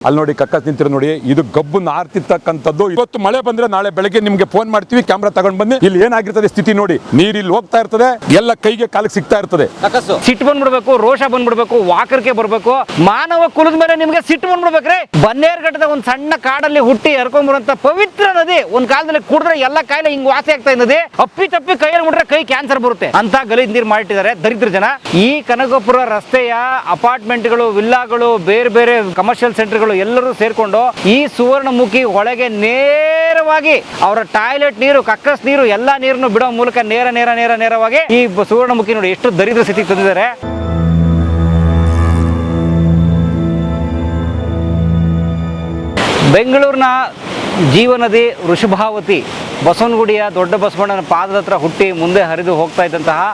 ಅಲ್ಲಿ ನೋಡಿ ಕಕ್ಕಸ್ ನಿಂತಿರೋ ನೋಡಿ, ಇದು ಗಬ್ಬು ನಾರ್ತಿರ್ತಕ್ಕಂಥದ್ದು. ಇವತ್ತು ಮಳೆ ಬಂದ್ರೆ ನಾಳೆ ಬೆಳಗ್ಗೆ ನಿಮ್ಗೆ ಫೋನ್ ಮಾಡ್ತೀವಿ, ಕ್ಯಾಮ್ರಾ ತಗೊಂಡ್ ಬನ್ನಿ. ಇಲ್ಲಿ ಏನಾಗಿರ್ತದೆ ಸ್ಥಿತಿ ನೋಡಿ, ನೀರ್ ಇಲ್ಲಿ ಹೋಗ್ತಾ ಇರ್ತದೆ, ಎಲ್ಲ ಕೈಗೆ ಕಾಲಿಗೆ ಸಿಗ್ತಾ ಇರ್ತದೆ. ಸಿಟ್ಟು ಬಂದ್ಬಿಡ್ಬೇಕು, ರೋಷ ಬಂದ್ಬಿಡ್ಬೇಕು, ವಾಕರಿಕೆ ಬರ್ಬೇಕು, ಮಾನವ ಕುಲದ ಮೇಲೆ ನಿಮ್ಗೆ ಸಿಟ್ಟು ಬಂದ್ಬಿಡ್ಬೇಕ್ರಿ. ಬನ್ನೇರ್ಘಟ್ಟದ ಒಂದ್ ಸಣ್ಣ ಕಾಡಲ್ಲಿ ಹುಟ್ಟಿ ಹರ್ಕೊಂಡ್ಬರುವಂತ ಪವಿತ್ರ ನದಿ, ಒಂದ್ ಕಾಲದಲ್ಲಿ ಕುಡಿದ್ರೆ ಎಲ್ಲ ಕಾಯಿಲೆ ಹಿಂಗ್ ವಾಸಿ ಆಗ್ತಾ ಇದ್ದದೆ. ಅಪ್ಪಿ ತಪ್ಪಿ ಕೈಯಲ್ಲಿ ಮುಟ್ರೆ ಕೈ ಕ್ಯಾನ್ಸರ್ ಬರುತ್ತೆ ಅಂತ ಗಲೀಜ್ ನೀರು ಮಾಡಿಟ್ಟಿದ್ದಾರೆ ದರಿದ್ರ ಜನ. ಈ ಕನಕಪುರ ರಸ್ತೆಯ ಅಪಾರ್ಟ್ಮೆಂಟ್ಗಳು, ವಿಲ್ಲಾಗಳು, ಬೇರೆ ಬೇರೆ ಕಮರ್ಷಿಯಲ್ ಸೆಂಟರ್ಗಳು ಎಲ್ಲರೂ ಸೇರ್ಕೊಂಡು ಈ ಸುವರ್ಣಮುಖಿ ಹೊಳೆಗೆ ನೇರವಾಗಿ ಅವರ ಟಾಯ್ಲೆಟ್ ನೀರು, ಕಕ್ಕಸ್ ನೀರು, ಎಲ್ಲಾ ನೀರನ್ನು ಬಿಡೋ ಮೂಲಕ ನೇರವಾಗಿ ಈ ಸುವರ್ಣಮುಖಿ ನೋಡಿ ಎಷ್ಟು ದರಿದ್ರ ಸ್ಥಿತಿಗೆ ತಂದಿದ್ದಾರೆ. ಬೆಂಗಳೂರಿನ ಜೀವನದಿ ವೃಷಭಾವತಿ, ಬಸವನಗುಡಿಯ ದೊಡ್ಡ ಬಸವಣ್ಣನ ಪಾದದ ಹತ್ರ ಹುಟ್ಟಿ ಮುಂದೆ ಹರಿದು ಹೋಗ್ತಾ ಇದ್ದಂತಹ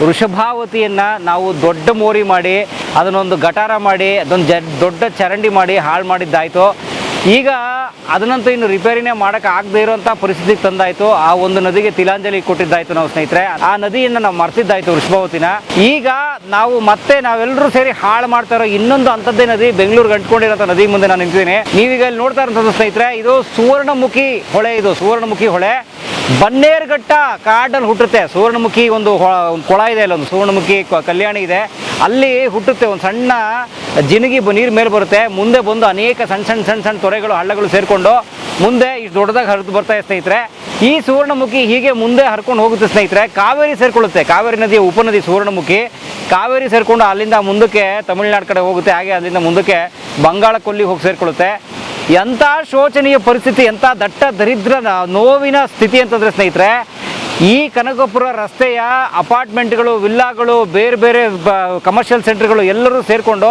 ವೃಷಭಾವತಿಯನ್ನು ನಾವು ದೊಡ್ಡ ಮೋರಿ ಮಾಡಿ ಅದನ್ನೊಂದು ಗಟಾರ ಮಾಡಿ ಅದೊಂದು ದೊಡ್ಡ ಚರಂಡಿ ಮಾಡಿ ಹಾಳು ಮಾಡಿದ್ದಾಯಿತು. ಈಗ ಅದನ್ನಂತೂ ಇನ್ನು ರಿಪೇರಿನೇ ಮಾಡೋಕೆ ಆಗದೆ ಇರೋಂಥ ಪರಿಸ್ಥಿತಿಗೆ ತಂದಾಯಿತು. ಆ ಒಂದು ನದಿಗೆ ತಿಲಾಂಜಲಿ ಕೊಟ್ಟಿದ್ದಾಯಿತು ನಾವು ಸ್ನೇಹಿತರೆ. ಆ ನದಿಯನ್ನು ನಾವು ಮರ್ತಿದ್ದಾಯಿತು ವೃಷಭಾವತಿನ. ಈಗ ನಾವೆಲ್ಲರೂ ಸೇರಿ ಹಾಳು ಮಾಡ್ತಾ ಇರೋ ಇನ್ನೊಂದು ಅಂಥದ್ದೇ ನದಿ, ಬೆಂಗಳೂರಿಗೆ ಅಂಟ್ಕೊಂಡಿರೋಂಥ ನದಿ ಮುಂದೆ ನಾನು ನಿಂತಿದ್ದೀನಿ. ನೀವೀಗ ಇಲ್ಲಿ ನೋಡ್ತಾ ಇರೋಂಥದ್ದು ಸ್ನೇಹಿತರೆ, ಇದು ಸುವರ್ಣಮುಖಿ ಹೊಳೆ. ಇದು ಸುವರ್ಣಮುಖಿ ಹೊಳೆ ಬನ್ನೇರ್ಘಟ್ಟ ಕಾಡಲ್ಲಿ ಹುಟ್ಟುತ್ತೆ. ಸುವರ್ಣಮುಖಿ ಒಂದು ಕೊಳ ಇದೆ, ಅಲ್ಲೊಂದು ಸುವರ್ಣಮುಖಿ ಕಲ್ಯಾಣಿ ಇದೆ, ಅಲ್ಲಿ ಹುಟ್ಟುತ್ತೆ. ಒಂದು ಸಣ್ಣ ಜಿನಗಿ ನೀರು ಮೇಲೆ ಬರುತ್ತೆ, ಮುಂದೆ ಬಂದು ಅನೇಕ ಸಣ್ಣ ತೊರೆಗಳು, ಹಳ್ಳಗಳು ಸೇರಿಕೊಂಡು ಮುಂದೆ ಇಷ್ಟು ದೊಡ್ಡದಾಗಿ ಹರಿದು ಬರ್ತಾ ಇದೆ ಸ್ನೇಹಿತರೆ. ಈ ಸುವರ್ಣಮುಖಿ ಹೀಗೆ ಮುಂದೆ ಹರ್ಕೊಂಡು ಹೋಗುತ್ತೆ ಸ್ನೇಹಿತರೆ. ಕಾವೇರಿ ಸೇರ್ಕೊಳ್ಳುತ್ತೆ, ಕಾವೇರಿ ನದಿಯ ಉಪನದಿ ಸುವರ್ಣಮುಖಿ. ಕಾವೇರಿ ಸೇರಿಕೊಂಡು ಅಲ್ಲಿಂದ ಮುಂದಕ್ಕೆ ತಮಿಳುನಾಡು ಕಡೆ ಹೋಗುತ್ತೆ, ಹಾಗೆ ಅಲ್ಲಿಂದ ಮುಂದಕ್ಕೆ ಬಂಗಾಳ ಕೊಲ್ಲಿ ಹೋಗಿ ಸೇರಿಕೊಳ್ಳುತ್ತೆ. ಎಂಥ ಶೋಚನೀಯ ಪರಿಸ್ಥಿತಿ, ಎಂಥ ದಟ್ಟ ದರಿದ್ರ ನೋವಿನ ಸ್ಥಿತಿ ಅಂತಂದರೆ ಸ್ನೇಹಿತರೆ, ಈ ಕನಕಪುರ ರಸ್ತೆಯ ಅಪಾರ್ಟ್ಮೆಂಟ್ಗಳು, ವಿಲ್ಲಾಗಳು, ಬೇರೆ ಬೇರೆ ಕಮರ್ಷಿಯಲ್ ಸೆಂಟರ್ಗಳು ಎಲ್ಲರೂ ಸೇರಿಕೊಂಡು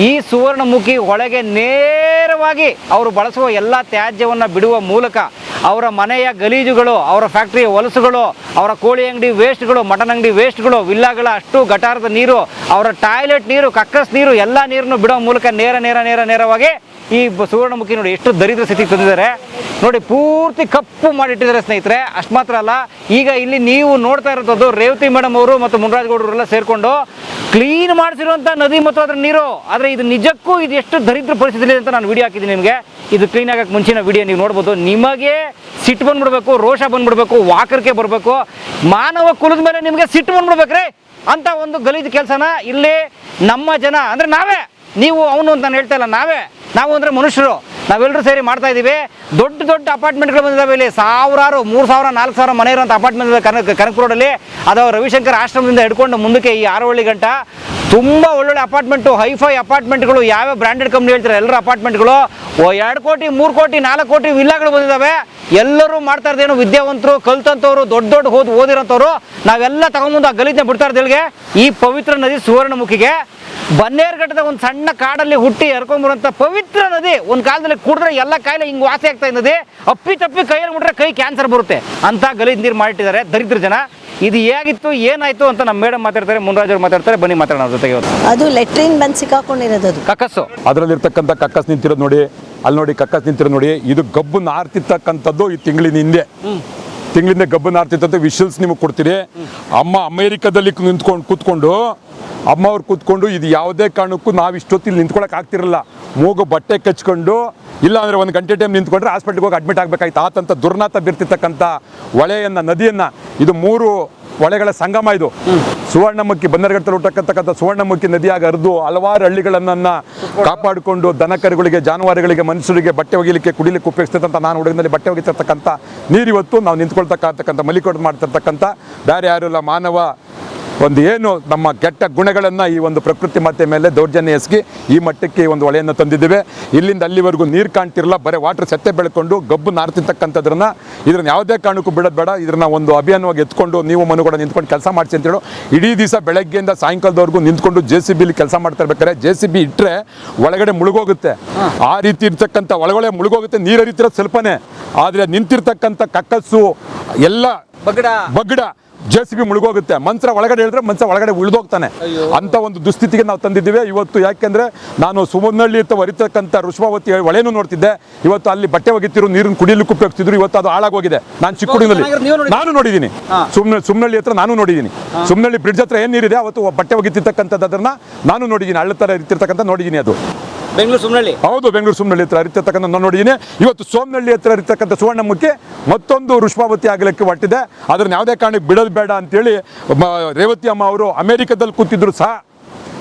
ಈ ಸುವರ್ಣಮುಖಿ ಹೊಳೆಗೆ ನೇರವಾಗಿ ಅವರು ಬಳಸುವ ಎಲ್ಲ ತ್ಯಾಜ್ಯವನ್ನು ಬಿಡುವ ಮೂಲಕ ಅವರ ಮನೆಯ ಗಲೀಜುಗಳು, ಅವರ ಫ್ಯಾಕ್ಟ್ರಿಯ ಹೊಲಸುಗಳು, ಅವರ ಕೋಳಿ ಅಂಗಡಿ ವೇಸ್ಟ್ಗಳು, ಮಟನ್ ಅಂಗಡಿ ವೇಸ್ಟ್ಗಳು, ವಿಲ್ಲಾಗಳ ಅಷ್ಟು ಗಟಾರದ ನೀರು, ಅವರ ಟಾಯ್ಲೆಟ್ ನೀರು, ಕಕ್ಕಸ್ ನೀರು, ಎಲ್ಲ ನೀರನ್ನು ಬಿಡೋ ಮೂಲಕ ನೇರವಾಗಿ ಈ ಸುವರ್ಣಮುಖಿ ನೋಡಿ ಎಷ್ಟು ದರಿದ್ರ ಸ್ಥಿತಿಗೆ ತಂದಿದ್ದಾರೆ ನೋಡಿ. ಪೂರ್ತಿ ಕಪ್ಪು ಮಾಡಿಟ್ಟಿದ್ದಾರೆ ಸ್ನೇಹಿತರೆ. ಅಷ್ಟು ಮಾತ್ರ ಅಲ್ಲ, ಈಗ ಇಲ್ಲಿ ನೀವು ನೋಡ್ತಾ ಇರೋದು ರೇವತಿ ಮೇಡಮ್ ಅವರು ಮತ್ತು ಮುನ್ರಾಜ್ ಗೌಡರೆಲ್ಲ ಸೇರಿಕೊಂಡು ಕ್ಲೀನ್ ಮಾಡಿಸಿರುವಂಥ ನದಿ ಮತ್ತು ಅದರ ನೀರು. ಆದರೆ ಇದು ನಿಜಕ್ಕೂ ಇದು ಎಷ್ಟು ದರಿದ್ರ ಪರಿಸ್ಥಿತಿ ಅಂತ ನಾನು ವಿಡಿಯೋ ಹಾಕಿದ್ದೀನಿ ನಿಮಗೆ. ಇದು ಕ್ಲೀನ್ ಆಗಕ್ಕೆ ಮುಂಚಿನ ವಿಡಿಯೋ ನೀವು ನೋಡ್ಬೋದು. ನಿಮಗೆ ಸಿಟ್ಟು ಬಂದ್ಬಿಡ್ಬೇಕು, ರೋಷ ಬಂದ್ಬಿಡ್ಬೇಕು, ವಾಕರಿಕೆ ಬರಬೇಕು, ಮಾನವ ಕುಲದ ಮೇಲೆ ನಿಮಗೆ ಸಿಟ್ಟು ಬಂದ್ಬಿಡ್ಬೇಕ್ರಿ ಅಂತ ಒಂದು ಗಲೀಜು ಕೆಲಸನ ಇಲ್ಲಿ ನಮ್ಮ ಜನ ಅಂದರೆ ನಾವೇ, ನೀವು ಅವನು ಅಂತ ನಾನು ಹೇಳ್ತಾ ಇಲ್ಲ, ನಾವು ಅಂದರೆ ಮನುಷ್ಯರು, ನಾವೆಲ್ಲರೂ ಸೇರಿ ಮಾಡ್ತಾ ಇದ್ದೀವಿ. ದೊಡ್ಡ ಅಪಾರ್ಟ್ಮೆಂಟ್ಗಳು ಬಂದಿದ್ದಾವೆ ಇಲ್ಲಿ, ಸಾವಿರಾರು 3,000 4,000 ಮನೆ ಇರೋಂಥ ಅಪಾರ್ಟ್ಮೆಂಟ್ ಇದೆ ಕನಕ ರೋಡಲ್ಲಿ. ಅದು ರವಿಶಂಕರ್ ಆಶ್ರಮದಿಂದ ಹಿಡ್ಕೊಂಡು ಮುಂದಕ್ಕೆ ಈ ಆರೋಹಳ್ಳಿ ಗಂಟ ತುಂಬ ಒಳ್ಳೊಳ್ಳೆ ಅಪಾರ್ಟ್ಮೆಂಟು, ಹೈಫೈ ಅಪಾರ್ಟ್ಮೆಂಟ್ಗಳು, ಯಾವ್ಯಾವ ಬ್ರ್ಯಾಂಡೆಡ್ ಕಂಪ್ನಿ ಹೇಳ್ತಾರೆ ಎಲ್ಲರ ಅಪಾರ್ಟ್ಮೆಂಟ್ಗಳು. 2 ಕೋಟಿ 3 ಕೋಟಿ 4 ಕೋಟಿ ವಿಲ್ಲಾಗಳು ಬಂದಿದ್ದಾವೆ. ಎಲ್ಲರೂ ಮಾಡ್ತಾ ಇರೋದೇನು ವಿದ್ಯಾವಂತರು, ಕಲ್ತಂಥವ್ರು, ದೊಡ್ಡ ಓದಿರೋಂಥವ್ರು. ನಾವೆಲ್ಲ ತಗೊಂಬಂದು ಆ ಗಲೀಜನ್ನ ಬಿಡ್ತಾ ಇದ್ದೇಳಿಗೆ ಈ ಪವಿತ್ರ ನದಿ ಸುವರ್ಣಮುಖಿಗೆ. ಬನ್ನೇರ್ಘಟ್ಟದ ಒಂದು ಸಣ್ಣ ಕಾಡಲ್ಲಿ ಹುಟ್ಟಿ ಹರ್ಕೊಂಡ್ಬರುವಂಥ ಪವಿತ್ರ ನದಿ, ಒಂದು ಕಾಲದಲ್ಲಿ ಕುಡಿದ್ರೆ ಎಲ್ಲ ಕಾಯಿಲೆ ಹಿಂಗೆ ವಾಸಿ ಆಗ್ತಾ ಇದ್ದದೆ. ಅಪ್ಪಿ ತಪ್ಪಿ ಕೈಯಲ್ಲಿ ಮುಟ್ರೆ ಕೈ ಕ್ಯಾನ್ಸರ್ ಬರುತ್ತೆ ಅಂತ ಗಲೀಜ್ ನೀರು ಮಾಡಿಟ್ಟಿದ್ದಾರೆ ದರಿದ್ರ ಜನ. ಇದು ಹೇಗಿತ್ತು, ಏನಾಯ್ತು ಅಂತ ನಮ್ಮ ಮೇಡಮ್ ಮಾತಾಡ್ತಾರೆ, ಮುನ್ರಾಜ್ ಅವರು ಮಾತಾಡ್ತಾರೆ. ಬನ್ನಿ ಮಾತಾಡೋಣ ಜೊತೆಗೆ. ಅದು ಲೆಟ್ರಿನ್ ಬಂದು ಸಿಕ್ಕಾಕೊಂಡಿರೋದು, ಅದು ಕಕ್ಕಸ್ಸು. ಅದರಲ್ಲಿರ್ತಕ್ಕಂಥ ಕಕ್ಕಸ್ ನಿಂತಿರೋದು ನೋಡಿ, ಅಲ್ಲಿ ನೋಡಿ ಕಕ್ಕಸ್ ನಿಂತಿರೋದು ನೋಡಿ, ಇದು ಗಬ್ಬು ನಾರ್ತಿರ್ತಕ್ಕಂಥದ್ದು. ಈ ತಿಂಗಳಿಂದ ಗಬ್ಬು ನಾರ್ತಿರ್ತಂಥ ವಿಷಲ್ಸ್ ನಿಮಗೆ ಕೊಡ್ತೀರಿ. ಅಮ್ಮ ಅಮೇರಿಕಾದಲ್ಲಿ ಕೂತ್ಕೊಂಡು ಅಮ್ಮ ಅವ್ರು ಕೂತ್ಕೊಂಡು ಇದು ಯಾವುದೇ ಕಾರಣಕ್ಕೂ ನಾವು ಇಷ್ಟೊತ್ತಿಲ್ಲಿ ನಿಂತ್ಕೊಳಕ್ಕೆ ಆಗ್ತಿರಲ್ಲ. ಮೂಗು ಬಟ್ಟೆ ಕಚ್ಕೊಂಡು, ಇಲ್ಲ ಅಂದರೆ 1 ಗಂಟೆ ಟೈಮ್ ನಿಂತ್ಕೊಂಡ್ರೆ ಹಾಸ್ಪಿಟ್ಲಿಗೆ ಹೋಗಿ ಅಡ್ಮಿಟ್ ಆಗಬೇಕಾಯ್ತು. ಆತಂತ ದುರ್ನಾತ ಬೀರ್ತಿರ್ತಕ್ಕಂಥ ಹೊಳೆಯನ್ನು, ನದಿಯನ್ನು, ಇದು 3 ಹೊಳೆಗಳ ಸಂಗಮ. ಇದು ಸುವರ್ಣಮುಖಿ, ಬನ್ನೇರ್ಘಟ್ಟದಲ್ಲಿ ಹುಟ್ಟತಕ್ಕಂಥ ಸುವರ್ಣಮುಖಿ ನದಿಯಾಗಿ ಹರಿದು ಹಲವಾರು ಹಳ್ಳಿಗಳನ್ನು ಕಾಪಾಡಿಕೊಂಡು ದನಕರುಗಳಿಗೆ, ಜಾನುವಾರುಗಳಿಗೆ, ಮನುಷ್ಯರಿಗೆ ಬಟ್ಟೆ ಒಗಿಲಿಕ್ಕೆ, ಕುಡಿಲಿಕ್ಕೆ ಉಪಯೋಗಿಸ್ತಕ್ಕಂಥ, ನಾನು ಹುಡುಗನಲ್ಲಿ ಬಟ್ಟೆ ಒಗಿತಿರ್ತಕ್ಕಂಥ ನೀರು ಇವತ್ತು ನಾವು ನಿಂತ್ಕೊಳ್ತಕ್ಕಂಥ ಮಲಿಕೊಡ್ ಮಾಡ್ತಿರ್ತಕ್ಕಂಥ ಬೇರೆ ಯಾರು ಇಲ್ಲ, ಮಾನವ ಒಂದು ಏನು ನಮ್ಮ ಕೆಟ್ಟ ಗುಣಗಳನ್ನು ಈ ಒಂದು ಪ್ರಕೃತಿ ಮಾತೆ ಮೇಲೆ ದೌರ್ಜನ್ಯ ಎಸಗಿ ಈ ಮಟ್ಟಕ್ಕೆ ಈ ಒಂದು ಹೊಳೆಯನ್ನು ತಂದಿದ್ದೇವೆ. ಇಲ್ಲಿಂದ ಅಲ್ಲಿವರೆಗೂ ನೀರು ಕಾಣ್ತಿರಲ್ಲ, ಬರೀ ವಾಟರ್ ಸೆತ್ತೆ ಬೆಳ್ಕೊಂಡು ಗಬ್ಬು ನಾರ್ತಿರ್ತಕ್ಕಂಥದ್ರನ್ನ ಇದನ್ನು ಯಾವುದೇ ಕಾರಣಕ್ಕೂ ಬಿಡೋದು ಬೇಡ. ಇದನ್ನು ಒಂದು ಅಭಿಯಾನವಾಗಿ ಎತ್ಕೊಂಡು ನೀವು ಮನುಗಳು ನಿಂತ್ಕೊಂಡು ಕೆಲಸ ಮಾಡಿಸಿ ಅಂತೇಳಿ ಇಡೀ ದಿವಸ ಬೆಳಗ್ಗೆಯಿಂದ ಸಾಯಂಕಾಲದವರೆಗೂ ನಿಂತ್ಕೊಂಡು JCB ಕೆಲಸ ಮಾಡ್ತಾ ಇರ್ಬೇಕಾದ್ರೆ JCB ಇಟ್ಟರೆ ಒಳಗಡೆ ಮುಳುಗೋಗುತ್ತೆ. ಆ ರೀತಿ ಇರ್ತಕ್ಕಂಥ ಒಳಗಡೆ ಮುಳುಗೋಗುತ್ತೆ, ನೀರು ಹರಿತಿರೋದು ಸ್ವಲ್ಪನೇ, ಆದರೆ ನಿಂತಿರ್ತಕ್ಕಂಥ ಕಕ್ಕಸ್ಸು ಎಲ್ಲ ಬಗ್ಗಡ JCB ಮುಳುಗೋಗುತ್ತೆ. ಮನ್ಸರ ಒಳಗಡೆ ಹೇಳಿದ್ರೆ ಮನ್ಸ ಒಳಗಡೆ ಉಳಿದೋಗ್ತಾನೆ ಅಂತ ಒಂದು ದುಸ್ಥಿತಿಗೆ ನಾವು ತಂದಿದ್ದೀವಿ ಇವತ್ತು. ಯಾಕೆಂದ್ರೆ ನಾನು ಸುಮನಹಳ್ಳಿ ಹರಿತಕ್ಕಂಥ ವೃಷಭಾವತಿ ಹೊಳೆನೂ ನೋಡ್ತಿದ್ದೆ. ಇವತ್ತು ಅಲ್ಲಿ ಬಟ್ಟೆ ಒಗಿತಿರು, ನೀರನ್ನು ಕುಡಿಯಲಿಕ್ಕೆ ಉಪಯೋಗಿಸ್ತಿದ್ರು. ಇವತ್ತು ಅದು ಹಾಳಾಗೋಗಿದೆ. ನಾನು ಚಿಕ್ಕ ಹುಡುಗನಲ್ಲಿ ನಾನು ನೋಡಿದ್ದೀನಿ, ಸುಮನಹಳ್ಳಿ ಹತ್ರ ನಾನು ನೋಡಿದ್ದೀನಿ. ಸುಮನಹಳ್ಳಿ ಬ್ರಿಡ್ಜ್ ಹತ್ರ ಏನು ನೀರಿದೆ ಅವತ್ತು ಬಟ್ಟೆ ಒಗಿತಿರ್ತಕ್ಕಂಥದ್ದು ಅದನ್ನ ನಾನು ನೋಡಿದ್ದೀನಿ, ಹಳ್ಳ ಥರ ಇರ್ತಿರ್ತಕ್ಕಂಥ ನೋಡಿದ್ದೀನಿ. ಅದು ಬೆಂಗಳೂರು ಸುಮ್ಮನಳ್ಳಿ. ಹೌದು, ಬೆಂಗಳೂರು ಸುಮ್ಮನಹಳ್ಳಿ ಹತ್ರ ಹರಿತಕ್ಕಂಥ ನಾನು ನೋಡಿದ್ದೀನಿ. ಇವತ್ತು ಸೋಮನಹಳ್ಳಿ ಹತ್ರ ಹರಿತಕ್ಕಂಥ ಸುವರ್ಣಮುಖಿ ಮತ್ತೊಂದು ಋಷಭಾವತಿ ಆಗಲಿಕ್ಕೆ ಹೊಟ್ಟಿದೆ. ಅದನ್ನ ಯಾವುದೇ ಕಾರಣಕ್ಕೆ ಬಿಡೋದು ಬೇಡ ಅಂತೇಳಿ ರೇವತಿ ಅಮ್ಮ ಅವರು ಅಮೆರಿಕದಲ್ಲಿ ಕೂತಿದ್ರು ಸಹ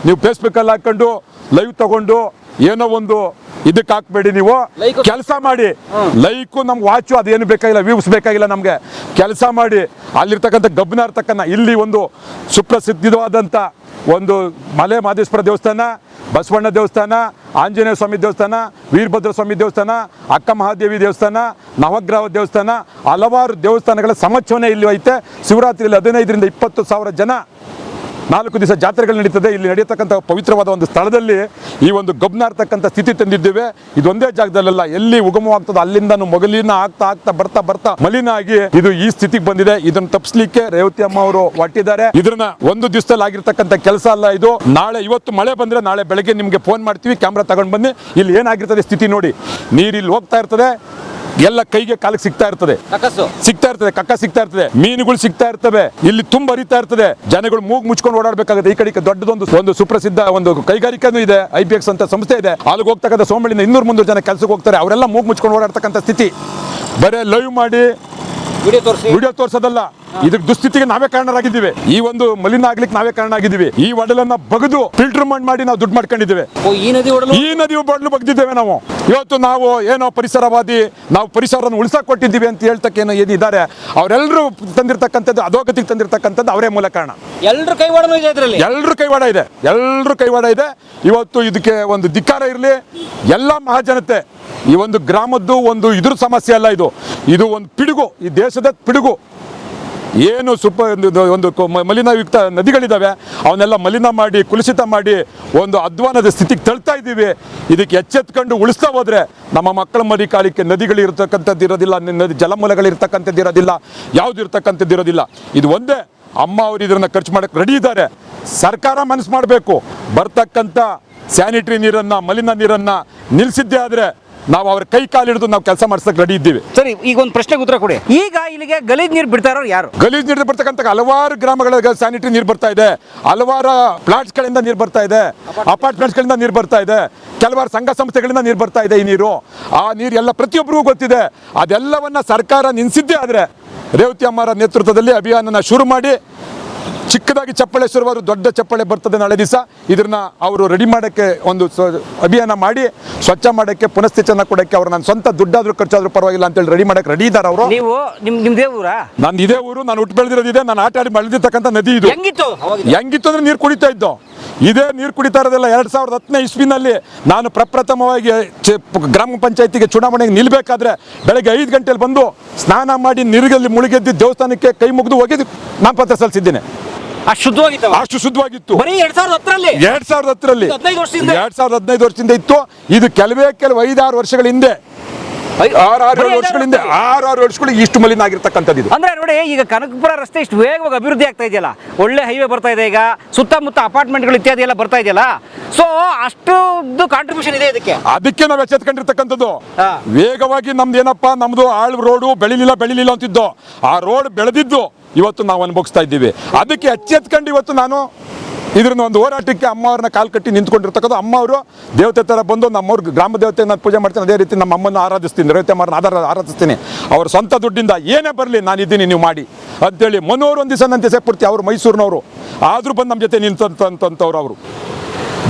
ನೀವು ಫೇಸ್ಬುಕ್ಕಲ್ಲಿ ಹಾಕೊಂಡು ಲೈವ್ ತಗೊಂಡು ಏನೋ ಒಂದು ಇದಕ್ಕೆ ಹಾಕ್ಬೇಡಿ, ನೀವು ಕೆಲಸ ಮಾಡಿ. ಲೈಕು ನಮ್ಗೆ ವಾಚು ಅದೇನು ಬೇಕಾಗಿಲ್ಲ, ವ್ಯೂಸ್ ಬೇಕಾಗಿಲ್ಲ ನಮಗೆ. ಕೆಲಸ ಮಾಡಿ ಅಲ್ಲಿರ್ತಕ್ಕಂಥ ಗಬ್ಬನಾರ್ ತಕ್ಕನ್ನ ಇಲ್ಲಿ ಒಂದು ಸುಪ್ರಸಿದ್ಧವಾದಂಥ ಒಂದು ಮಲೆ ಮಹದೇಶ್ವರ ದೇವಸ್ಥಾನ, ಬಸವಣ್ಣ ದೇವಸ್ಥಾನ, ಆಂಜನೇಯ ಸ್ವಾಮಿ ದೇವಸ್ಥಾನ, ವೀರಭದ್ರ ಸ್ವಾಮಿ ದೇವಸ್ಥಾನ, ಅಕ್ಕ ಮಹಾದೇವಿ ದೇವಸ್ಥಾನ, ನವಗ್ರಹ ದೇವಸ್ಥಾನ, ಹಲವಾರು ದೇವಸ್ಥಾನಗಳ ಸಮಚೋನೆ ಇಲ್ಲಿ ಐತೆ. ಶಿವರಾತ್ರಿಯಲ್ಲಿ 15,000 ರಿಂದ 20,000 ಜನ 4 ದಿವಸ ಜಾತ್ರೆಗಳು ನಡೀತದೆ. ಇಲ್ಲಿ ನಡೆಯತಕ್ಕಂಥ ಪವಿತ್ರವಾದ ಒಂದು ಸ್ಥಳದಲ್ಲಿ ಈ ಒಂದು ಗಬ್ನಾರ್ತಕ್ಕಂಥ ಸ್ಥಿತಿ ತಂದಿದ್ದೇವೆ. ಇದೊಂದೇ ಜಾಗದಲ್ಲ, ಎಲ್ಲಿ ಉಗಮವಾಗ್ತದೆ ಅಲ್ಲಿಂದ ಮೊಗಲಿನ ಆಗ್ತಾ ಬರ್ತಾ ಮಲಿನ ಆಗಿ ಇದು ಈ ಸ್ಥಿತಿಗೆ ಬಂದಿದೆ. ಇದನ್ನು ತಪ್ಪಿಸ್ಲಿಕ್ಕೆ ರೇವತಿ ಅಮ್ಮ ಅವರು ಹೊಟ್ಟಿದ್ದಾರೆ. ಇದನ್ನ ಒಂದು ದಿವಸದಲ್ಲಿ ಆಗಿರ್ತಕ್ಕಂಥ ಕೆಲಸ ಅಲ್ಲ ಇದು. ಇವತ್ತು ಮಳೆ ಬಂದ್ರೆ ನಾಳೆ ಬೆಳಗ್ಗೆ ನಿಮ್ಗೆ ಫೋನ್ ಮಾಡ್ತೀವಿ, ಕ್ಯಾಮ್ರಾ ತಗೊಂಡು ಬನ್ನಿ. ಇಲ್ಲಿ ಏನಾಗಿರ್ತದೆ ಸ್ಥಿತಿ ನೋಡಿ. ನೀರು ಇಲ್ಲಿ ಹೋಗ್ತಾ ಇರ್ತದೆ, ಎಲ್ಲ ಕೈಗೆ ಕಾಲಿಗೆ ಸಿಗ್ತಾ ಇರ್ತದೆ, ಕಕ್ಕ ಸಿಗ್ತಾ ಇರ್ತದೆ, ಮೀನುಗಳು ಸಿಗ್ತಾ ಇರ್ತವೆ, ಇಲ್ಲಿ ತುಂಬ ಹರಿತಾ ಇರ್ತದೆ. ಜನಗಳು ಮೂಗ್ ಮುಚ್ಕೊಂಡು ಓಡಾಡಬೇಕಾಗುತ್ತೆ. ಈ ಕಡೆಗೆ ದೊಡ್ಡದೊಂದು ಸುಪ್ರಸಿದ್ಧ ಒಂದು ಕೈಗಾರಿಕೆನೂ ಇದೆ, IPX ಅಂತ ಸಂಸ್ಥೆ ಇದೆ. ಅಲ್ಲಿಗೆ ಹೋಗ್ತಕ್ಕಂಥ ಸೋಮಳಿಂದ 200-300 ಜನ ಕೆಲಸಕ್ಕೆ ಹೋಗ್ತಾರೆ. ಅವರೆಲ್ಲ ಮೂಗ್ ಮುಚ್ಕೊಂಡು ಓಡಾಡ್ತಕ್ಕಂಥ ಸ್ಥಿತಿ. ಬರೇ ಲೈವ್ ಮಾಡಿ ವಿಡಿಯೋ ತೋರ್ಸೋದಲ್ಲ, ಇದಕ್ಕೆ ದುಸ್ಥಿತಿಗೆ ನಾವೇ ಕಾರಣರಾಗಿದ್ದೀವಿ. ಈ ಒಂದು ಮಲಿನ ಆಗ್ಲಿಕ್ಕೆ ನಾವೇ ಕಾರಣ ಆಗಿದ್ದೀವಿ. ಈ ಒಡಲನ್ನ ಬಗದು ಫಿಲ್ಟರ್ ಮಾಡಿ ನಾವು ದುಡ್ಡು ಮಾಡ್ಕೊಂಡಿದ್ದೇವೆ. ಈ ನದಿ ಒಡಲು ಬಗ್ದಿದ್ದೇವೆ ನಾವು. ಇವತ್ತು ನಾವು ಏನೋ ಪರಿಸರವಾದಿ, ನಾವು ಪರಿಸರವನ್ನು ಉಳಿಸಕ್ ಕೊಟ್ಟಿದ್ದೀವಿ ಅಂತ ಹೇಳ್ತಕ್ಕ ಏನಿದ್ದಾರೆ ಅವರೆಲ್ಲರೂ ತಂದಿರ್ತಕ್ಕಂಥದ್ದು, ಅಧೋಗತಿಗೆ ತಂದಿರ್ತಕ್ಕಂಥದ್ದು ಅವರೇ ಮೂಲ ಕಾರಣ. ಎಲ್ಲರೂ ಕೈವಾಡ ಇದೆ. ಇವತ್ತು ಇದಕ್ಕೆ ಒಂದು ಧಿಕ್ಕಾರ ಇರಲಿ. ಎಲ್ಲ ಮಹಾಜನತೆ, ಈ ಒಂದು ಗ್ರಾಮದ್ದು ಒಂದು ಇದ್ರ ಸಮಸ್ಯೆ ಅಲ್ಲ ಇದು. ಇದು ಒಂದು ಪಿಡುಗು, ಈ ದೇಶದ ಪಿಡುಗು. ಏನು ಒಂದು ಮಲಿನಯುಕ್ತ ನದಿಗಳಿದ್ದಾವೆ, ಅವನ್ನೆಲ್ಲ ಮಲಿನ ಮಾಡಿ ಕುಲುಷಿತ ಮಾಡಿ ಒಂದು ಅಧ್ವಾನದ ಸ್ಥಿತಿಗೆ ತಳ್ತಾ ಇದ್ದೀವಿ. ಇದಕ್ಕೆ ಎಚ್ಚೆತ್ಕೊಂಡು ಉಳಿಸ್ತಾ ಹೋದ್ರೆ ನಮ್ಮ ಮಕ್ಕಳ ಮರಿ ಕಾಲಿಕ್ಕೆ ನದಿಗಳು ಇರತಕ್ಕಂಥದ್ದು ಇರೋದಿಲ್ಲ, ನದಿ ಜಲಮೂಲಗಳು ಇರ್ತಕ್ಕಂಥದ್ದು ಇರೋದಿಲ್ಲ, ಯಾವುದು ಇರ್ತಕ್ಕಂಥದ್ದು ಇರೋದಿಲ್ಲ. ಇದು ಒಂದೇ. ಅಮ್ಮ ಅವರು ಇದನ್ನ ಖರ್ಚು ಮಾಡಕ್ಕೆ ರೆಡಿ ಇದ್ದಾರೆ. ಸರ್ಕಾರ ಮನಸ್ಸು ಮಾಡಬೇಕು. ಬರ್ತಕ್ಕಂಥ ಸ್ಯಾನಿಟರಿ ನೀರನ್ನ, ಮಲಿನ ನೀರನ್ನ ನಿಲ್ಲಿಸಿದ್ದೇ ಆದ್ರೆ ನಾವು ಅವ್ರ ಕೈ ಕಾಲು ಹಿಡಿದು ನಾವು ಕೆಲಸ ಮಾಡಿಸಕ್ಕೆ ರೆಡಿ ಇದ್ದೀವಿ. ಸರಿ, ಈಗ ಒಂದು ಪ್ರಶ್ನೆಗೆ ಉತ್ತರ ಕೊಡಿ. ಈಗ ಇಲ್ಲಿಗೆ ಗಲೀಜ್ ನೀರು ಬಿಡ್ತಾ ಇರೋರು ಯಾರು? ಗಲೀಜ್ ನೀರು ಬರ್ತಕ್ಕಂಥ ಹಲವಾರು ಗ್ರಾಮಗಳಿಗೆ ಸ್ಯಾನಿಟರಿ ನೀರು ಬರ್ತಾ ಇದೆ, ಹಲವಾರು ಪ್ಲಾಟ್ಸ್ಗಳಿಂದ ನೀರು ಬರ್ತಾ ಇದೆ, ಅಪಾರ್ಟ್ಮೆಂಟ್ಸ್ಗಳಿಂದ ನೀರು ಬರ್ತಾ ಇದೆ, ಕೆಲವಾರು ಸಂಘ ಸಂಸ್ಥೆಗಳಿಂದ ನೀರು ಬರ್ತಾ ಇದೆ. ಈ ನೀರು, ಆ ನೀರು ಎಲ್ಲ ಪ್ರತಿಯೊಬ್ಬರಿಗೂ ಗೊತ್ತಿದೆ. ಅದೆಲ್ಲವನ್ನ ಸರ್ಕಾರ ನಿಲ್ಲಿಸಿದ್ದೇ ಆದರೆ ರೇವತಿ ಅಮ್ಮರ ನೇತೃತ್ವದಲ್ಲಿ ಅಭಿಯಾನನ ಶುರು ಮಾಡಿ ಚಿಕ್ಕದಾಗಿ ಚಪ್ಪಳೆ ಶುರುವಾರು, ದೊಡ್ಡ ಚಪ್ಪಳೆ ಬರ್ತದೆ ನಾಳೆ ದಿವಸ. ಇದನ್ನ ಅವರು ರೆಡಿ ಮಾಡೋಕ್ಕೆ ಒಂದು ಅಭಿಯಾನ ಮಾಡಿ ಸ್ವಚ್ಛ ಮಾಡೋಕ್ಕೆ, ಪುನಶ್ಚೇತನ ಕೊಡೋಕ್ಕೆ ಅವ್ರು ನನ್ನ ಸ್ವಂತ ದುಡ್ಡಾದ್ರೂ ಖರ್ಚಾದ್ರೂ ಪರವಾಗಿಲ್ಲ ಅಂತೇಳಿ ರೆಡಿ ಮಾಡಕ್ಕೆ ರೆಡಿ ಇದ್ದಾರೆ ಅವರು. ನೀವು ನಿಮ್ದೇ ಊರಾ? ನಾನು ಇದೇ ಊರು, ನಾನು ಹುಟ್ಟು ಬೆಳೆದಿರೋದಿದೆ, ನಾನು ಆಟ ಆಡಿ ಬೆಳೆದಿರ್ತಕ್ಕಂಥ ನದಿ ಇದು. ಹೆಂಗಿತ್ತು ಅಂದ್ರೆ ನೀರು ಕುಡಿತಾ ಇದ್ದೋ. ಇದೇ ನೀರು ಕುಡಿತಾ ಇರೋದಿಲ್ಲ. 2010ನೇ ಇಸ್ವಿನಲ್ಲಿ ನಾನು ಪ್ರಪ್ರಥಮವಾಗಿ ಗ್ರಾಮ ಪಂಚಾಯತಿಗೆ ಚುನಾವಣೆಗೆ ನಿಲ್ಬೇಕಾದ್ರೆ ಬೆಳಗ್ಗೆ 5 ಗಂಟೆಲಿ ಬಂದು ಸ್ನಾನ ಮಾಡಿ ನೀರಿನಲ್ಲಿ ಮುಳುಗೆದ್ದು ದೇವಸ್ಥಾನಕ್ಕೆ ಕೈ ಮುಗಿದು ಹೋಗಿ ನಾಮಪತ್ರ ಸಲ್ಲಿಸಿದ್ದೇನೆ. ಅಷ್ಟು ಶುದ್ಧವಾಗಿತ್ತು. 2010ರಲ್ಲಿ 2015 ವರ್ಷದಿಂದ ಇತ್ತು. ಇದು ಕೆಲವು 5-6 ವರ್ಷಗಳ ಹಿಂದೆ, 6 ವರ್ಷಗಳಿಗೆ ಇಷ್ಟು ಮಲಿನ ಆಗಿರ್ತಕ್ಕಂಥದ್ದು ಇದು. ಅಂದ್ರೆ ನೋಡಿ, ಈಗ ಕನಕಪುರ ರಸ್ತೆ ಇಷ್ಟು ವೇಗವಾಗಿ ಅಭಿವೃದ್ಧಿ ಆಗ್ತಾ ಇದೆಯಲ್ಲ, ಒಳ್ಳೆ ಹೈವೇ ಬರ್ತಾ ಇದೆ, ಈಗ ಸುತ್ತಮುತ್ತ ಅಪಾರ್ಟ್ಮೆಂಟ್ಗಳು ಇತ್ಯಾದಿ ಎಲ್ಲ ಬರ್ತಾ ಇದೆಯಲ್ಲ, ಸೊ ಅಷ್ಟು ಕಾಂಟ್ರಿಬ್ಯೂಷನ್ ಇದೆ ಇದಕ್ಕೆ. ಅದಕ್ಕೆ ನಾವು ಎಚ್ಚೆತ್ಕೊಂಡಿರ್ತಕ್ಕಂಥದ್ದು. ವೇಗವಾಗಿ ನಮ್ದು ಏನಪ್ಪಾ, ನಮ್ದು ರೋಡು ಬೆಳಿಲಿಲ್ಲ ಅಂತಿದ್ದೋ, ಆ ರೋಡ್ ಬೆಳೆದಿದ್ದು ಇವತ್ತು ನಾವು ಅನುಭವಿಸ್ತಾ ಇದ್ದೀವಿ. ಅದಕ್ಕೆ ಎಚ್ಚೆತ್ಕೊಂಡು ಇವತ್ತು ನಾನು ಇದ್ರನ್ನ ಒಂದು ಹೋರಾಟಕ್ಕೆ ಅಮ್ಮ ಅವ್ರನ್ನ ಕಾಲು ಕಟ್ಟಿ ನಿಂತ್ಕೊಂಡಿರ್ತಕ್ಕಂಥ. ಅಮ್ಮ ಅವರು ದೇವತೆ ಥರ ಬಂದು ನಮ್ಮವ್ರ ಗ್ರಾಮ ದೇವತೆ ನಾನು ಪೂಜೆ ಮಾಡ್ತೀನಿ, ಅದೇ ರೀತಿ ನಮ್ಮ ಅಮ್ಮನ ಆರಾಧಿಸ್ತೀನಿ, ರೇವತಿ ಅಮ್ಮರನ್ನ ಆರಾಧಿಸ್ತೀನಿ. ಅವ್ರ ಸ್ವಂತ ದುಡ್ಡಿಂದ ಏನೇ ಬರಲಿ ನಾನಿದ್ದೀನಿ, ನೀವು ಮಾಡಿ ಅಂತೇಳಿ. ಮನೋರು ಒಂದು ದಿವಸ ನನ್ನ ಪೂರ್ತಿ ಅವರು ಮೈಸೂರಿನವರು ಆದರೂ ಬಂದು ನಮ್ಮ ಜೊತೆ ನಿಂತಂತವ್ರು. ಅವರು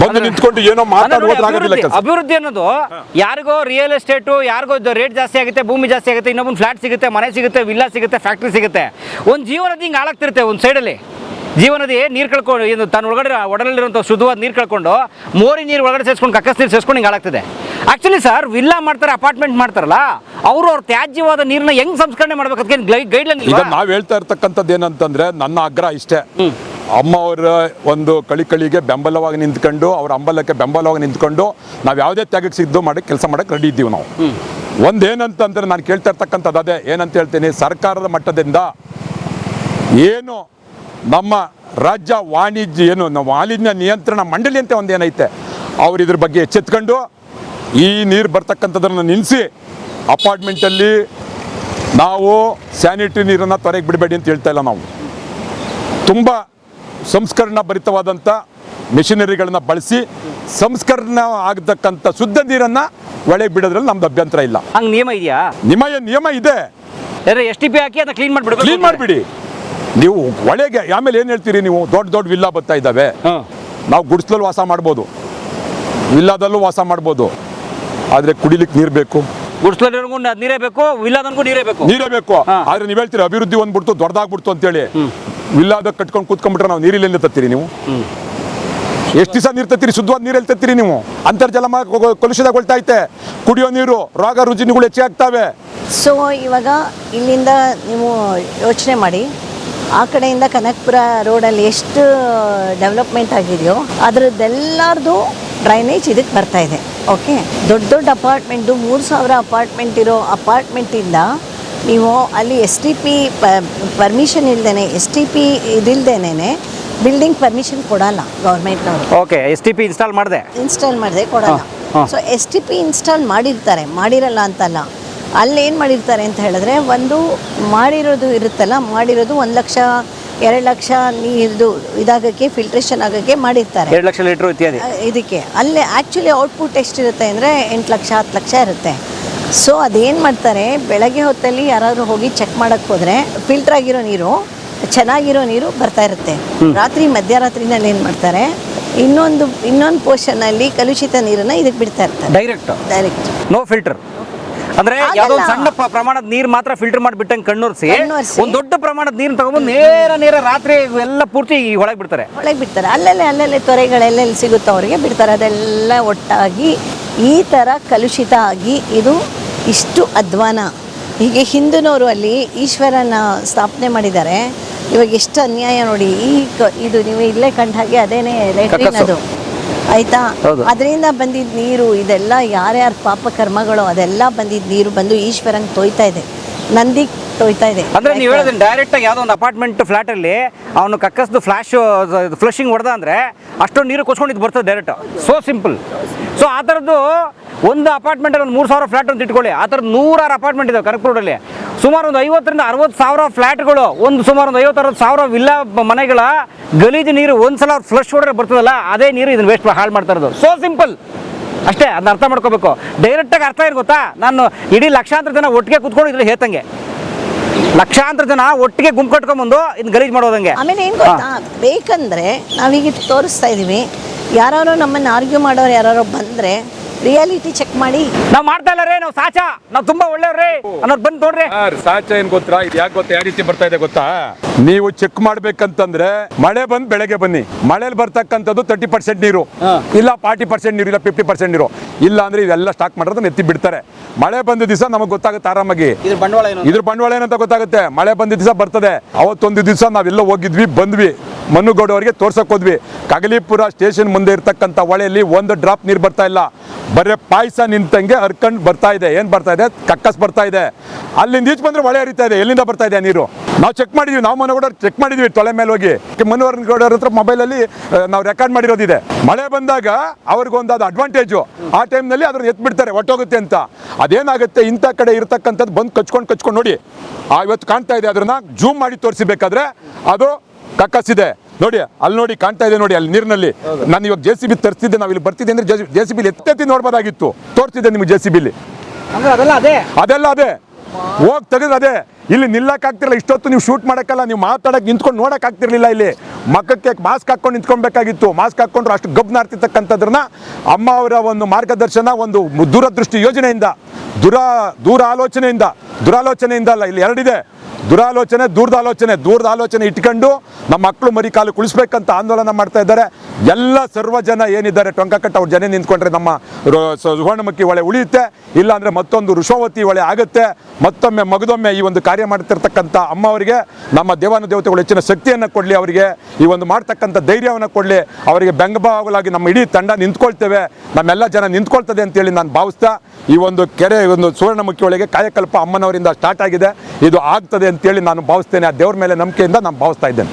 ಬಂದು ನಿಂತ್ಕೊಂಡು ಏನೋ ಮಾತಾಡೋದ್ರಾಗೋದಿಲ್ಲ. ಅಭಿವೃದ್ಧಿ ಅನ್ನೋದು ಯಾರಿಗೋ ರಿಯಲ್ ಎಸ್ಟೇಟು, ಯಾರಿಗೋ ರೇಟ್ ಜಾಸ್ತಿ ಆಗುತ್ತೆ, ಭೂಮಿ ಜಾಸ್ತಿ ಆಗುತ್ತೆ, ಇನ್ನೊಂದು ಫ್ಲಾಟ್ ಸಿಗುತ್ತೆ, ಮನೆ ಸಿಗುತ್ತೆ, ವಿಲ್ಲಾ ಸಿಗುತ್ತೆ, ಫ್ಯಾಕ್ಟ್ರಿ ಸಿಗುತ್ತೆ. ಒಂದು ಜೀವನದ ಹಿಂಗೆ ಹಾಳಾಗ್ತಿರುತ್ತೆ. ಒಂದು ಸೈಡಲ್ಲಿ ಜೀವನದಿ ನೀರು ಕಳ್ಕೊಂಡು, ಏನು ತನ್ನ ಒಡಲಲ್ಲಿರುವಂಥ ಶುದ್ಧವಾದ ನೀರು ಕಳ್ಕೊಂಡು ಮೋರಿ ನೀರು ಒಳಗಡೆ ಸೇರಿಸ್ಕೊಂಡು, ಕಕ್ಕಸ್ ನೀರು ಸೇರಿಸ್ಕೊಂಡು ಹಿಂಗೆ ಹಾಳಾಗ್ತದೆ. ಆ್ಯಕ್ಚುಲಿ ಸರ್, ವಿಲ್ಲಾ ಮಾಡ್ತಾರೆ, ಅಪಾರ್ಟ್ಮೆಂಟ್ ಮಾಡ್ತಾರಲ್ಲ, ಅವ್ರ ತ್ಯಾಜ್ಯವಾದ ನೀರನ್ನ ಹೆಂಗ್ ಸಂಸ್ಕರಣೆ ಮಾಡ್ಬೇಕು ಅದಕ್ಕೆ ಗೈಡ್ಲೈನ್. ಈಗ ನಾವು ಹೇಳ್ತಾ ಇರ್ತಕ್ಕಂಥದ್ದು ಏನಂತಂದ್ರೆ, ನನ್ನ ಆಗ್ರಹ ಇಷ್ಟೇ. ಅಮ್ಮ ಅವರ ಒಂದು ಕಳಿಗೆ ಬೆಂಬಲವಾಗಿ ನಿಂತ್ಕೊಂಡು, ಅವ್ರ ಅಂಬಲಕ್ಕೆ ಬೆಂಬಲವಾಗಿ ನಿಂತ್ಕೊಂಡು ನಾವು ಯಾವುದೇ ತ್ಯಾಗಕ್ಕೆ ಸಿದ್ದು ಮಾಡಿ ಕೆಲಸ ಮಾಡಕ್ಕೆ ರೆಡಿ ಇದ್ದೀವಿ ನಾವು. ಒಂದೇನಂತಂದ್ರೆ ನಾನು ಕೇಳ್ತಾ ಇರ್ತಕ್ಕಂಥದ್ದು ಅದೇ. ಏನಂತ ಹೇಳ್ತೀನಿ, ಸರ್ಕಾರದ ಮಟ್ಟದಿಂದ ಏನು ನಮ್ಮ ರಾಜ್ಯ ವಾಣಿಜ್ಯ ಮಾಲಿನ್ಯ ನಿಯಂತ್ರಣ ಮಂಡಳಿ ಅಂತ ಒಂದು ಏನೈತೆ, ಅವ್ರು ಇದ್ರ ಬಗ್ಗೆ ಎಚ್ಚೆತ್ಕೊಂಡು ಈ ನೀರು ಬರ್ತಕ್ಕಂಥದ್ದನ್ನು ನಿಲ್ಲಿಸಿ, ಅಪಾರ್ಟ್ಮೆಂಟಲ್ಲಿ ನಾವು ಸ್ಯಾನಿಟರಿ ನೀರನ್ನು ತೊರೆಗೆ ಬಿಡಬೇಡಿ ಅಂತ ಹೇಳ್ತಾ ಇಲ್ಲ ನಾವು. ತುಂಬ ಸಂಸ್ಕರಣ ಭರಿತವಾದಂಥ ಮೆಷಿನರಿಗಳನ್ನ ಬಳಸಿ ಸಂಸ್ಕರಣ ಆಗತಕ್ಕಂಥ ಶುದ್ಧ ನೀರನ್ನು ಒಳಗೆ ಬಿಡೋದ್ರಲ್ಲಿ ನಮ್ದು ಅಭ್ಯಂತರ ಇಲ್ಲ. ಹಂಗೆ ನಿಯಮ ಇದೆಯಾ? ನಿಯಮ ಇದೆ. STP ಹಾಕಿ ಅದನ್ನ ಕ್ಲೀನ್ ಮಾಡಿಬಿಡ್ಬೇಕು. ಕ್ಲೀನ್ ಮಾಡಿಬಿಡಿ. ನೀವು ಒಳಗೆ ಆಮೇಲೆ ಏನು ಹೇಳ್ತೀರಿ ನೀವು? ದೊಡ್ಡ ವಿಲ್ಲಾ ಬರ್ತಾ ಇದ್ದಾವೆ, ನಾವು ಗುಡಿಸ್ಲಲ್ಲಿ ವಾಸ ಮಾಡ್ಬೋದು, ವಿಲ್ಲಾದಲ್ಲೂ ವಾಸ ಮಾಡ್ಬೋದು, ಆದರೆ ಕುಡಿಲಿಕ್ಕೆ ನೀರು ಬೇಕು. ಗುಡಿಸ್ಲರಿಗೂ ನೀರೇ ಬೇಕು, ವಿಲ್ಲಾದನ್ಗೂ ನೀರೇ ಬೇಕು. ಆದ್ರೆ ನೀವು ಹೇಳ್ತೀರಿ ಅಭಿವೃದ್ಧಿ ಒಂದ್ಬಿಡ್ತು ದೊಡ್ಡದಾಗ್ಬಿಡ್ತು ಅಂತೇಳಿ. ವಿಲ್ಲಾದ ಕಟ್ಕೊಂಡು ಕೂತ್ಕೊಂಡ್ಬಿಟ್ರೆ ನಾವು ನೀರಿಲ್ಲ ತತ್ತೀರಿ ನೀವು? ಎಷ್ಟು ದಿವಸ ನೀರು ತತ್ತೀರಿ? ಶುದ್ಧವಾದ ನೀರು ಎಲ್ಲಿ ತತ್ತೀರಿ ನೀವು? ಅಂತರ್ಜಲ ಕಲುಷಿತಗೊಳ್ತಾ ಐತೆ, ಕುಡಿಯೋ ನೀರು, ರೋಗ ರುಜಿನಗಳು ಹೆಚ್ಚಾಗ್ತವೆ. ಸೊ ಇವಾಗ ಇಲ್ಲಿಂದ ನೀವು ಯೋಚನೆ ಮಾಡಿ, ಆ ಕಡೆಯಿಂದ ಕನಕಪುರ ರೋಡಲ್ಲಿ ಎಷ್ಟು ಡೆವಲಪ್ಮೆಂಟ್ ಆಗಿದೆಯೋ ಅದರದ್ದೆಲ್ಲರದು ಡ್ರೈನೇಜ್ ಇದಕ್ಕೆ ಬರ್ತಾ ಇದೆ. ಓಕೆ, ದೊಡ್ಡ ಅಪಾರ್ಟ್ಮೆಂಟು 3,000 ಅಪಾರ್ಟ್ಮೆಂಟ್ ಇರೋ ಅಪಾರ್ಟ್ಮೆಂಟಿಂದ ನೀವು ಅಲ್ಲಿ STP ಪರ್ಮಿಷನ್ ಇಲ್ದೇನೆ, STP ಇದಿಲ್ದೇನೆ ಬಿಲ್ಡಿಂಗ್ ಪರ್ಮಿಷನ್ ಕೊಡಲ್ಲ ಗೌರ್ಮೆಂಟ್ನವರು. ಓಕೆ, STP ಇನ್ಸ್ಟಾಲ್ ಮಾಡಿದೆ ಕೊಡಲ್ಲ. ಸೊ STP ಇನ್ಸ್ಟಾಲ್ ಮಾಡಿರಲ್ಲ ಅಂತಲ್ಲ, ಅಲ್ಲೇನು ಮಾಡಿರ್ತಾರೆ ಅಂತ ಹೇಳಿದ್ರೆ, ಒಂದು ಮಾಡಿರೋದು ಇರುತ್ತಲ್ಲ, ಮಾಡಿರೋದು 1 ಲಕ್ಷ 2 ಲಕ್ಷ ನೀರು ಇದಾಗಕ್ಕೆ, ಫಿಲ್ಟ್ರೇಷನ್ ಆಗೋಕ್ಕೆ ಮಾಡಿರ್ತಾರೆ. 2 ಲಕ್ಷ ಲೀಟ್ರ್ ಇತ್ಯಾದಿ. ಇದಕ್ಕೆ ಅಲ್ಲೇ ಆ್ಯಕ್ಚುಲಿ ಔಟ್ಪುಟ್ ಎಷ್ಟಿರುತ್ತೆ ಅಂದರೆ 8 ಲಕ್ಷ 10 ಲಕ್ಷ ಇರುತ್ತೆ. ಸೊ ಅದೇನು ಮಾಡ್ತಾರೆ, ಬೆಳಗ್ಗೆ ಹೊತ್ತಲ್ಲಿ ಯಾರಾದರೂ ಹೋಗಿ ಚೆಕ್ ಮಾಡೋಕ್ಕೆ ಹೋದರೆ ಫಿಲ್ಟರ್ ಆಗಿರೋ ನೀರು, ಚೆನ್ನಾಗಿರೋ ನೀರು ಬರ್ತಾ ಇರುತ್ತೆ. ರಾತ್ರಿ ಮಧ್ಯರಾತ್ರಿನಲ್ಲಿ ಏನು ಮಾಡ್ತಾರೆ, ಇನ್ನೊಂದು ಪೋರ್ಷನಲ್ಲಿ ಕಲುಷಿತ ನೀರನ್ನು ಇದಕ್ಕೆ ಬಿಡ್ತಾ ಇರ್ತಾರೆ. Direct no filter. ಅಂದ್ರೆ ಯಾವುದೋ ಸಣ್ಣ ಪ್ರಮಾಣದ ನೀರು ಮಾತ್ರ ಫಿಲ್ಟರ್ ಮಾಡಿ ಬಿಟ್ಟಂಗೆ ಕಣ್ಣೂರಿಸಿ ಒಂದು ದೊಡ್ಡ ಪ್ರಮಾಣದ ನೀರು ತಗೊಂಡ್ಬಂದು ನೇರ ರಾತ್ರಿ ಎಲ್ಲ ಪೂರ್ತಿ ಹೊಳಗೆ ಬಿಡ್ತಾರೆ. ಅಲ್ಲಲ್ಲೇ ತೊರೆಗಳೆಲ್ಲೆಲ್ಲಿ ಸಿಗುತ್ತೋ ಅವರಿಗೆ ಬಿಡ್ತಾರೆ. ಅದೆಲ್ಲ ಒಟ್ಟಾಗಿ ಈ ಥರ ಕಲುಷಿತ ಆಗಿ ಇದು ಇಷ್ಟು ಅಧ್ವಾನ. ಹೀಗೆ ಹಿಂದಿನವರು ಅಲ್ಲಿ ಈಶ್ವರನ ಸ್ಥಾಪನೆ ಮಾಡಿದ್ದಾರೆ. ಇವಾಗ ಎಷ್ಟು ಅನ್ಯಾಯ ನೋಡಿ. ಇದು ನೀವು ಇಲ್ಲೇ ಕಂಡ ಹಾಗೆ ಅದೇನೇ ಲೆಟ್ರಿನ್ ಅದು, ಆಯ್ತಾ? ಅದರಿಂದ ಬಂದಿದ್ದ ನೀರು ಇದೆಲ್ಲ ಯಾರ್ಯಾರ ಪಾಪ ಕರ್ಮಗಳು ಅದೆಲ್ಲ ಬಂದಿದ್ದ ನೀರು ಬಂದು ಈಶ್ವರಂಗೆ ತೋಯ್ತಾ ಇದೆ, ನಂದಿಗೆ ತೋಯ್ತಾ ಇದೆ. ಅಂದ್ರೆ ನೀವು ಹೇಳಿದ್ರೆ ಡೈರೆಕ್ಟ್ ಆಗಿ ಯಾವುದೋ ಒಂದು ಅಪಾರ್ಟ್ಮೆಂಟ್ ಫ್ಲಾಟ್ ಅಲ್ಲಿ ಅವನು ಕಕ್ಕಸ್ದು ಫ್ಲಶಿಂಗ್ ಹೊಡೆದ ಅಂದ್ರೆ ಅಷ್ಟೊಂದು ನೀರು ಕೊಚ್ಕೊಂಡಿದ್ದು ಬರ್ತದೆ ಡೈರೆಕ್ಟ್. So simple. ಸೊ ಆ ಥರದ್ದು ಒಂದು ಅಪಾರ್ಟ್ಮೆಂಟ್ ಒಂದು 3,000 ಫ್ಲಾಟ್ ಅಂತ ಇಟ್ಕೊಳ್ಳಿ. ಆ ಥರದ್ದು 100 ಅಪಾರ್ಟ್ಮೆಂಟ್ ಇದಾವೆ ಕನಕಪುರದಲ್ಲಿ. ಸುಮಾರು ಒಂದು 50,000 ರಿಂದ 60,000 ಫ್ಲಾಟ್ಗಳು, ಸುಮಾರು ಒಂದು 50,000 ವಿಲ್ಲಾ ಮನೆಗಳ ಗಲೀಜು ನೀರು ಒಂದ್ಸಲ ಫ್ಲಶ್ ಹೊಡೆದ್ರೆ ಬರ್ತದಲ್ಲ, ಅದೇ ನೀರು ಇದನ್ನ ವೇಸ್ಟ್ ಹಾಳು ಮಾಡ್ತಾ ಇರೋದು. ಸೋ ಸಿಂಪಲ್ ಅಷ್ಟೇ. ಅದನ್ನ ಅರ್ಥ ಮಾಡ್ಕೋಬೇಕು. ಡೈರೆಕ್ಟಾಗಿ ಅರ್ಥ ಏನು ಗೊತ್ತಾ, ನಾನು ಇಡೀ ಲಕ್ಷಾಂತರ ಜನ ಒಟ್ಟಿಗೆ ಕುತ್ಕೊಂಡು ಇದ್ರಲ್ಲಿ ಹೇತಂಗೆ, ಲಕ್ಷಾಂತರ ಜನ ಒಟ್ಟಿಗೆ ಗುಂಪು ಕಟ್ಕೊಂಡ್ಬಂದು ಇದನ್ನ ಗಲೀಜು ಮಾಡೋದಂಗೆ. ಆಮೇಲೆ ಏನು ಗೊತ್ತಾ, ಬೇಕಂದ್ರೆ ನಾವೀಗ ತೋರಿಸ್ತಾ ಇದೀವಿ, ಯಾರು ನಮ್ಮನ್ನು ಆರ್ಗ್ಯೂ ಮಾಡೋರು ಯಾರು ಬಂದರೆ ರಿಯಾಲಿಟಿ ಚೆಕ್ ಮಾಡಿ. ನಾವು ಮಾಡ್ತಾ ಇಲ್ಲ ರೇ, ನಾವು ಸಾಚಾ, ನಾವು ತುಂಬಾ ಒಳ್ಳೆಯವ್ರಿ ಅನ್ನೋದು ಬಂದು ನೋಡ್ರಿ. ಸಾಚ ಏನ್ ಗೊತ್ತಾ, ಇದು ಯಾಕೆ ಗೊತ್ತಾ, ಯಾವ ರೀತಿ ಬರ್ತಾ ಇದೆ ಗೊತ್ತಾ? ನೀವು ಚೆಕ್ ಮಾಡ್ಬೇಕಂತಂದ್ರೆ ಮಳೆ ಬಂದು ಬೆಳಗ್ಗೆ ಬನ್ನಿ, ಮಳೆಯಲ್ಲಿ ಬರ್ತಕ್ಕಂಥದ್ದು 30% ನೀರು, ಇಲ್ಲ 40% ನೀರು, ಇಲ್ಲ 50% ನೀರು, ಇಲ್ಲ ಅಂದ್ರೆ ಇದೆಲ್ಲ ಸ್ಟಾಕ್ ಮಾಡೋದನ್ನ ಎತ್ತಿ ಬಿಡ್ತಾರೆ. ಮಳೆ ಬಂದ ದಿವಸ ನಮಗೆ ಗೊತ್ತಾಗುತ್ತೆ ಆರಾಮಾಗಿ ಇದ್ರ ಬಂಡವಾಳ ಏನಂತ ಗೊತ್ತಾಗುತ್ತೆ. ಮಳೆ ಬಂದ ದಿವಸ ಬರ್ತದೆ. ಅವತ್ತೊಂದು ದಿವಸ ನಾವೆಲ್ಲ ಹೋಗಿದ್ವಿ, ಬಂದ್ವಿ, ಮನ್ನುಗೌಡ ಅವರಿಗೆ ತೋರ್ಸಕ್ ಹೋದ್ವಿ. ಕಗಲಿಪುರ ಸ್ಟೇಷನ್ ಮುಂದೆ ಇರ್ತಕ್ಕಂಥ ಹೊಳೆಯಲ್ಲಿ 1 ಡ್ರಾಪ್ ನೀರು ಬರ್ತಾ ಇಲ್ಲ, ಬರೀ ಪಾಯಸ ನಿಂತಂಗೆ ಹರ್ಕೊಂಡು ಬರ್ತಾ ಇದೆ. ಏನ್ ಬರ್ತಾ ಇದೆ? ಕಕ್ಕಸ್ ಬರ್ತಾ ಇದೆ. ಅಲ್ಲಿಂದ ಈಚೆ ಬಂದ್ರೆ ಹೊಳೆ ಹರಿತಾ ಇದೆ. ಎಲ್ಲಿಂದ ಬರ್ತಾ ಇದೆ ನೀರು? ನಾವು ಚೆಕ್ ಮಾಡಿದ್ವಿ, ನಾವು ಮನೋಗೌಡ ಚೆಕ್ ಮಾಡಿದ್ವಿ, ತೊಲೆ ಮೇಲೆ ಹೋಗಿ. ಮನೋಹರಗೌಡರ ಹತ್ರ ಮೊಬೈಲಲ್ಲಿ ನಾವು ರೆಕಾರ್ಡ್ ಮಾಡಿರೋದಿದೆ. ಮಳೆ ಬಂದಾಗ ಅವ್ರಿಗೊಂದು ಅದು ಅಡ್ವಾಂಟೇಜು, ಆ ಟೈಮ್ನಲ್ಲಿ ಅದ್ರನ್ನ ಎತ್ಬಿಡ್ತಾರೆ ಹೊಟ್ಟೋಗುತ್ತೆ ಅಂತ. ಅದೇನಾಗುತ್ತೆ, ಇಂಥ ಕಡೆ ಇರ್ತಕ್ಕಂಥದ್ದು ಬಂದು ಕಚ್ಕೊಂಡು ನೋಡಿ, ಇವತ್ತು ಕಾಣ್ತಾ ಇದೆ. ಅದನ್ನ ಜೂಮ್ ಮಾಡಿ ತೋರಿಸಬೇಕಾದ್ರೆ ಅದು ಕಕ್ಕಸಿದೆ ನೋಡಿ, ಅಲ್ಲಿ ನೋಡಿ ಕಾಣ್ತಾ ಇದೆ ನೋಡಿ, ಅಲ್ಲಿ ನೀರಿನಲ್ಲಿ. ನಾನು ಇವಾಗ JCB ತರಿಸ್ತಿದ್ದೆ, ನಾವು ಇಲ್ಲಿ ಬರ್ತಿದ್ದೆ ಅಂದ್ರೆ JCB ಎತ್ತೆತ್ತಿ ನೋಡ್ಬೋದಾಗಿತ್ತು, ತೋರಿಸ್ತಿದ್ದೆ ನಿಮ್ಗೆ JCB. ಅದೆಲ್ಲ ಅದೇ ಹೋಗಿ ತೆಗೆದ್ರೆ ಅದೇ. ಇಲ್ಲಿ ನಿಲ್ಲಕ್ ಆಗ್ತಿರಲಿಲ್ಲ, ಇಷ್ಟೊತ್ತು ನೀವು ಶೂಟ್ ಮಾಡಕ್ಕಲ್ಲ, ನೀವು ಮಾತಾಡಕ್ಕೆ ನಿಂತ್ಕೊಂಡು ನೋಡಕ್ ಆಗ್ತಿರ್ಲಿಲ್ಲ. ಇಲ್ಲಿ ಮಕ್ಕಕ್ಕೆ ಮಾಸ್ಕ್ ಹಾಕೊಂಡು ನಿಂತ್ಕೊಳ್ಬೇಕಾಗಿತ್ತು. ಮಾಸ್ಕ್ ಹಾಕೊಂಡ್ರು ಅಷ್ಟು ಗಬ್ಬು ನಾರ್ತಿರ್ತಕ್ಕಂಥದ್ರನ್ನ ಅಮ್ಮ ಅವರ ಒಂದು ಮಾರ್ಗದರ್ಶನ, ಒಂದು ದೂರದೃಷ್ಟಿ ಯೋಜನೆಯಿಂದ, ದುರಾಲೋಚನೆಯಿಂದ ಅಲ್ಲ, ಇಲ್ಲಿ ಎರಡಿದೆ, ದುರಾಲೋಚನೆ, ದೂರದ ಆಲೋಚನೆ ಇಟ್ಕೊಂಡು ನಮ್ಮ ಮಕ್ಕಳು ಮರಿ ಕಾಲು ಕುಳಿಸ್ಬೇಕಂತ ಆಂದೋಲನ ಮಾಡ್ತಾ ಇದ್ದಾರೆ. ಎಲ್ಲ ಸರ್ವ ಜನ ಏನಿದ್ದಾರೆ ಟೊಂಕಕಟ್ಟ ಅವ್ರ ಜನ ನಿಂತ್ಕೊಂಡ್ರೆ ನಮ್ಮ ಸುವರ್ಣಮುಖಿ ಹೊಳೆ ಉಳಿಯುತ್ತೆ. ಇಲ್ಲ ಅಂದ್ರೆ ಮತ್ತೊಂದು ವೃಷಾವತಿ ಹೊಳೆ ಆಗುತ್ತೆ. ಮಗದೊಮ್ಮೆ ಈ ಒಂದು ಕಾರ್ಯ ಮಾಡ್ತಿರ್ತಕ್ಕಂಥ ಅಮ್ಮ ಅವರಿಗೆ ನಮ್ಮ ದೇವಾನುದೇವತೆಗಳು ಹೆಚ್ಚಿನ ಶಕ್ತಿಯನ್ನು ಕೊಡಲಿ, ಅವರಿಗೆ ಈ ಒಂದು ಮಾಡ್ತಕ್ಕಂಥ ಧೈರ್ಯವನ್ನು ಕೊಡಲಿ, ಅವರಿಗೆ ಬೆಂಬಲವಾಗಿ ನಮ್ಮ ಇಡೀ ತಂಡ ನಿಂತ್ಕೊಳ್ತೇವೆ, ನಮ್ಮೆಲ್ಲ ಜನ ನಿಂತ್ಕೊಳ್ತದೆ ಅಂತೇಳಿ ನಾನು ಭಾವಿಸ್ತಾ, ಈ ಒಂದು ಕೆರೆ, ಒಂದು ಸುವರ್ಣಮುಖಿ ಹೊಳೆಗೆ ಕಾಯಕಲ್ಪ ಅಮ್ಮನವರಿಂದ ಸ್ಟಾರ್ಟ್ ಆಗಿದೆ. ಇದು ಆಗ್ತದೆ ಅಂತೇಳಿ ನಾನು ಭಾವಿಸ್ತೇನೆ. ಆ ದೇವ್ರ ಮೇಲೆ ನಂಬಿಕೆಯಿಂದ ನಾನು ಭಾವಿಸ್ತಾ ಇದ್ದೇನೆ.